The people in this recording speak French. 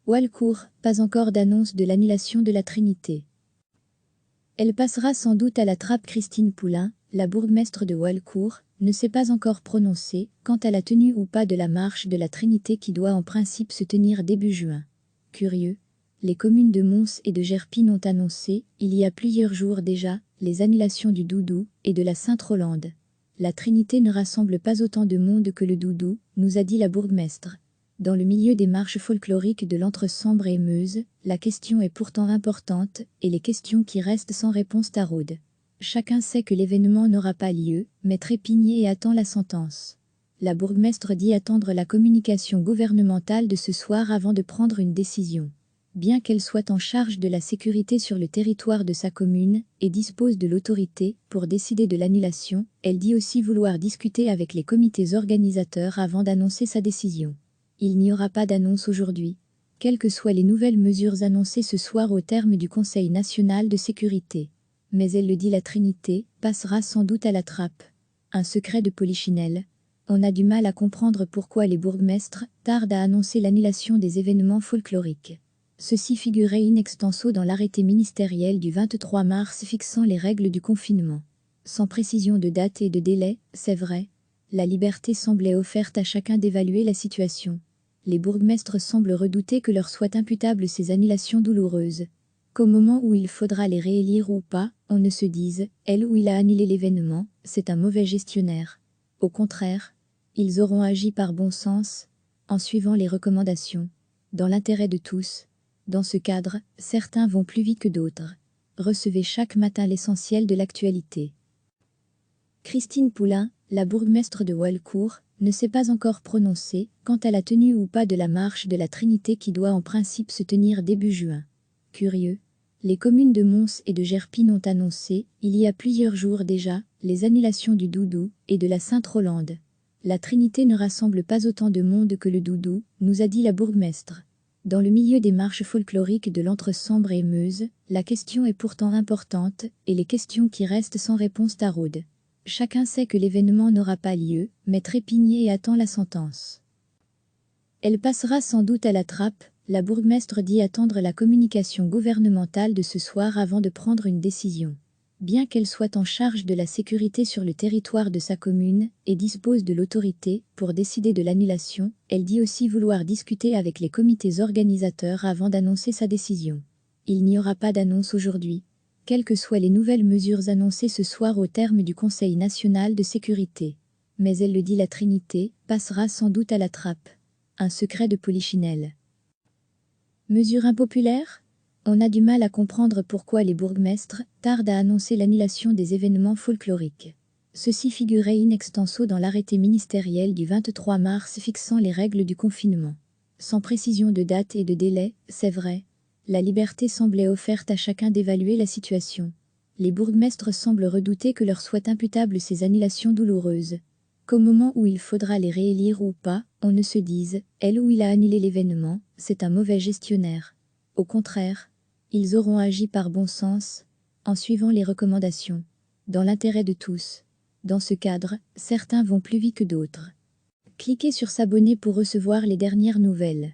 Walcourt, pas encore d'annonce de l'annulation de la Trinité. Elle passera sans doute à la trappe. Christine Poulin, la bourgmestre de Walcourt, ne s'est pas encore prononcée quant à la tenue ou pas de la marche de la Trinité qui doit en principe se tenir début juin. Curieux, les communes de Mons et de Gerpine ont annoncé, il y a plusieurs jours déjà, les annulations du Doudou et de la Sainte-Rolande. La Trinité ne rassemble pas autant de monde que le Doudou, nous a dit la bourgmestre. Dans le milieu des marches folkloriques de l'Entre-Sambre et Meuse, la question est pourtant importante, et les questions qui restent sans réponse taraudent. Chacun sait que l'événement n'aura pas lieu, mais Trépigné et attend la sentence. La bourgmestre dit attendre la communication gouvernementale de ce soir avant de prendre une décision. Bien qu'elle soit en charge de la sécurité sur le territoire de sa commune et dispose de l'autorité pour décider de l'annulation, elle dit aussi vouloir discuter avec les comités organisateurs avant d'annoncer sa décision. Il n'y aura pas d'annonce aujourd'hui, quelles que soient les nouvelles mesures annoncées ce soir au terme du Conseil national de sécurité. Mais elle le dit, la Trinité passera sans doute à la trappe. Un secret de Polichinelle. On a du mal à comprendre pourquoi les bourgmestres tardent à annoncer l'annulation des événements folkloriques. Ceci figurait in extenso dans l'arrêté ministériel du 23 mars fixant les règles du confinement. Sans précision de date et de délai, c'est vrai, la liberté semblait offerte à chacun d'évaluer la situation. Les bourgmestres semblent redouter que leur soient imputables ces annulations douloureuses. Qu'au moment où il faudra les réélire ou pas, on ne se dise, elle ou il a annulé l'événement, c'est un mauvais gestionnaire. Au contraire, ils auront agi par bon sens, en suivant les recommandations, dans l'intérêt de tous. Dans ce cadre, certains vont plus vite que d'autres. Recevez chaque matin l'essentiel de l'actualité. Christine Poulin, la bourgmestre de Walcourt, ne s'est pas encore prononcée quant à la tenue ou pas de la marche de la Trinité qui doit en principe se tenir début juin. Curieux, les communes de Mons et de Gerpine ont annoncé, il y a plusieurs jours déjà, les annulations du Doudou et de la Sainte-Rolande. La Trinité ne rassemble pas autant de monde que le Doudou, nous a dit la bourgmestre. Dans le milieu des marches folkloriques de l'Entre-Sambre et Meuse, la question est pourtant importante, et les questions qui restent sans réponse taraudent. Chacun sait que l'événement n'aura pas lieu, mais Trépigné attend la sentence. Elle passera sans doute à la trappe, la bourgmestre dit attendre la communication gouvernementale de ce soir avant de prendre une décision. Bien qu'elle soit en charge de la sécurité sur le territoire de sa commune et dispose de l'autorité pour décider de l'annulation, elle dit aussi vouloir discuter avec les comités organisateurs avant d'annoncer sa décision. Il n'y aura pas d'annonce aujourd'hui, quelles que soient les nouvelles mesures annoncées ce soir au terme du Conseil national de sécurité. Mais elle le dit, la Trinité passera sans doute à la trappe. Un secret de Polichinelle. Mesure impopulaire ? On a du mal à comprendre pourquoi les bourgmestres tardent à annoncer l'annulation des événements folkloriques. Ceci figurait in extenso dans l'arrêté ministériel du 23 mars fixant les règles du confinement. Sans précision de date et de délai, c'est vrai, la liberté semblait offerte à chacun d'évaluer la situation. Les bourgmestres semblent redouter que leur soient imputables ces annulations douloureuses. Qu'au moment où il faudra les réélire ou pas, on ne se dise, elle ou il a annulé l'événement, c'est un mauvais gestionnaire. Au contraire, ils auront agi par bon sens, en suivant les recommandations, dans l'intérêt de tous. Dans ce cadre, certains vont plus vite que d'autres. Cliquez sur s'abonner pour recevoir les dernières nouvelles.